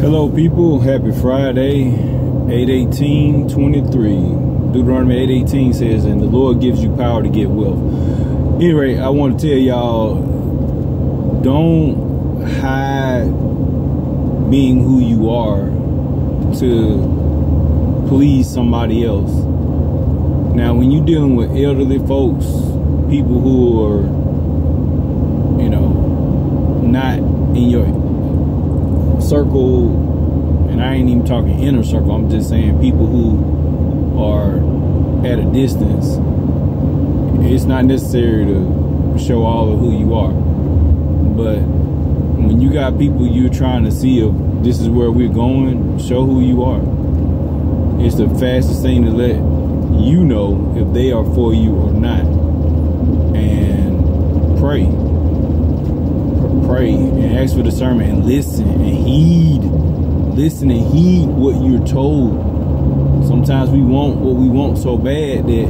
Hello people, happy Friday, 8/18/23. Deuteronomy 8:18 says, and the Lord gives you power to get wealth. Anyway, I want to tell y'all, don't hide being who you are to please somebody else. Now, when you're dealing with elderly folks, people who are, not in your circle, and I ain't even talking inner circle, I'm just saying people who are at a distance, it's not necessary to show all of who you are. But when you got people you're trying to see if this is where we're going, show who you are. It's the fastest thing to let you know if they are for you or not. And pray and ask for discernment and listen and heed what you're told. Sometimes we want what we want so bad that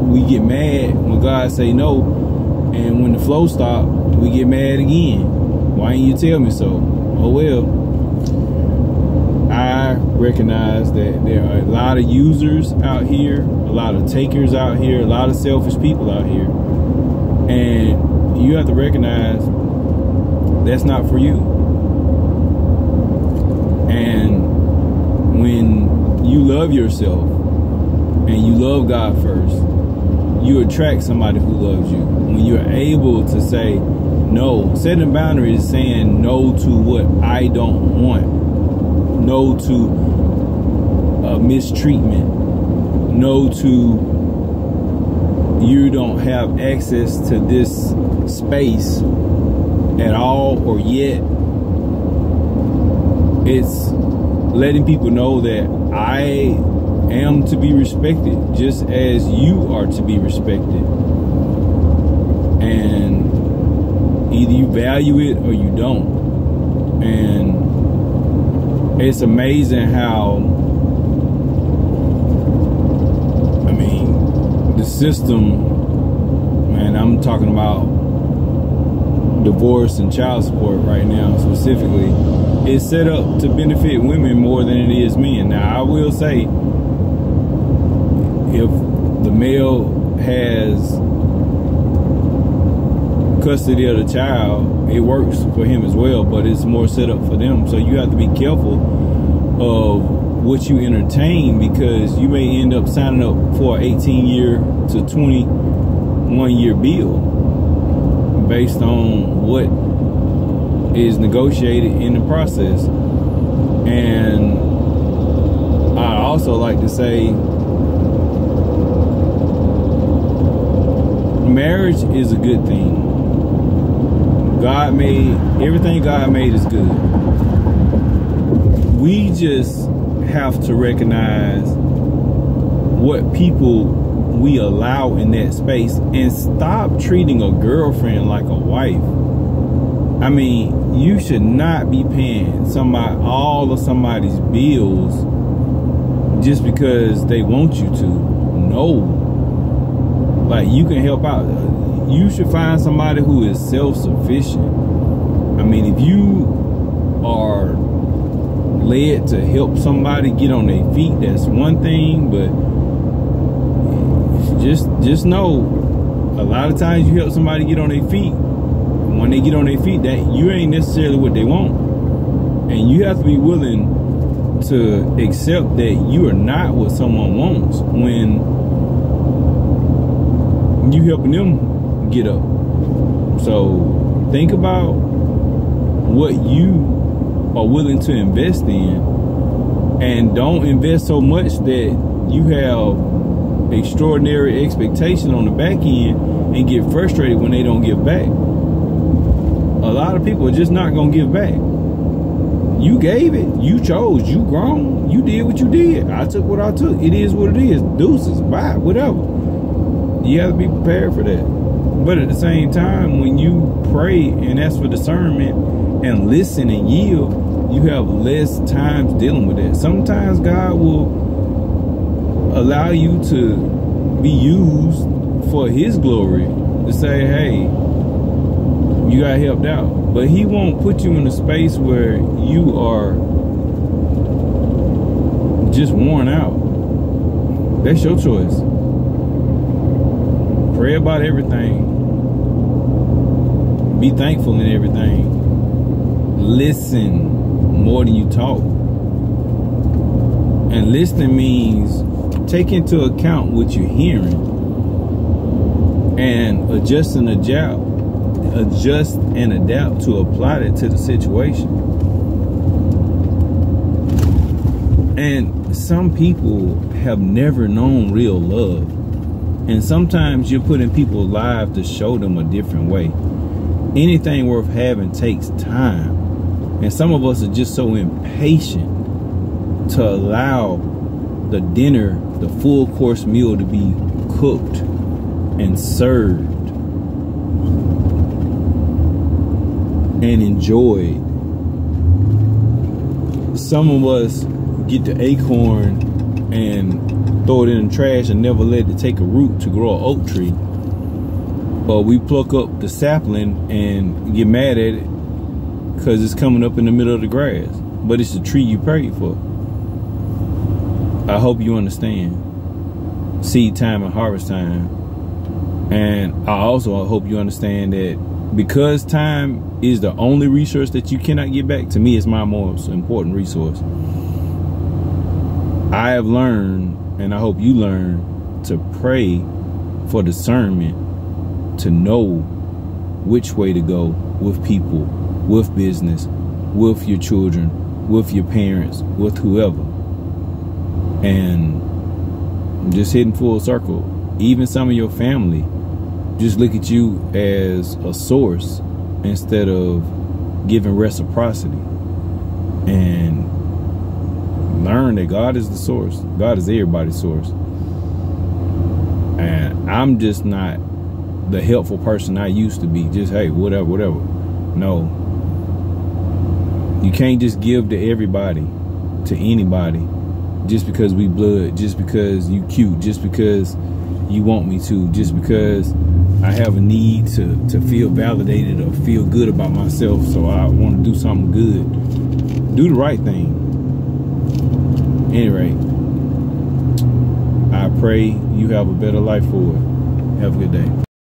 we get mad when God say no, and when the flow stop, we get mad again. Why didn't you tell me so? Oh well. I recognize that there are a lot of users out here, a lot of takers out here, a lot of selfish people out here, and you have to recognize that's not for you. And when you love yourself and you love God first, you attract somebody who loves you. When you're able to say no, setting boundaries is saying no to what I don't want, no to mistreatment, no to you don't have access to this space at all or yet. It's letting people know that I am to be respected just as you are to be respected, and either you value it or you don't. And it's amazing how, the system, man, I'm talking about divorce and child support right now specifically, is set up to benefit women more than it is men. Now, I will say, if the male has custody of the child, it works for him as well, but it's more set up for them. So you have to be careful of what you entertain, because you may end up signing up for an 18-year to 21-year bill based on what is negotiated in the process. And I also like to say, marriage is a good thing. Everything God made is good. We just have to recognize what people we allow in that space and stop treating a girlfriend like a wife. You should not be paying all of somebody's bills just because they want you to. No. Like, you can help out. You should find somebody who is self-sufficient. If you are led to help somebody get on their feet, that's one thing, but just know, a lot of times you help somebody get on their feet, when they get on their feet, that you ain't necessarily what they want. And you have to be willing to accept that you are not what someone wants when you helping them get up. So think about what you are willing to invest in, and don't invest so much that you have extraordinary expectation on the back end and get frustrated when they don't give back. A lot of people are just not gonna give back. You gave it, you chose, you grown, you did what you did. I took what I took. It is what it is. Deuces, bye, whatever. You have to be prepared for that. But at the same time, when you pray and ask for discernment and listen and yield, you have less times dealing with that. Sometimes God will allow you to be used for His glory, to say, hey, you got helped out. But He won't put you in a space where you are just worn out, that's your choice. Pray about everything. Be thankful in everything. Listen more than you talk. And listening means take into account what you're hearing and adjust and adapt to apply that to the situation. And some people have never known real love. And sometimes you're putting people's lives to show them a different way. Anything worth having takes time. And some of us are just so impatient to allow the dinner, the full course meal, to be cooked and served and enjoyed. Some of us get the acorn and throw it in the trash and never let it take a root to grow an oak tree. But we pluck up the sapling and get mad at it because it's coming up in the middle of the grass. But it's the tree you prayed for. I hope you understand seed time and harvest time. And I also hope you understand that because time is the only resource that you cannot get back, to me it's my most important resource. I have learned, and I hope you learn, to pray for discernment, to know which way to go with people, with business, with your children, with your parents, with whoever. And just hitting full circle. Even some of your family just look at you as a source instead of giving reciprocity. And learn that God is the source. God is everybody's source. And I'm just not the helpful person I used to be. Just, hey, whatever. No. You can't just give to everybody, to anybody, just because we blood, just because you cute, just because you want me to, just because I have a need to feel validated or feel good about myself, so I want to do something good. Do the right thing. Anyway, I pray you have a better life for it. Have a good day.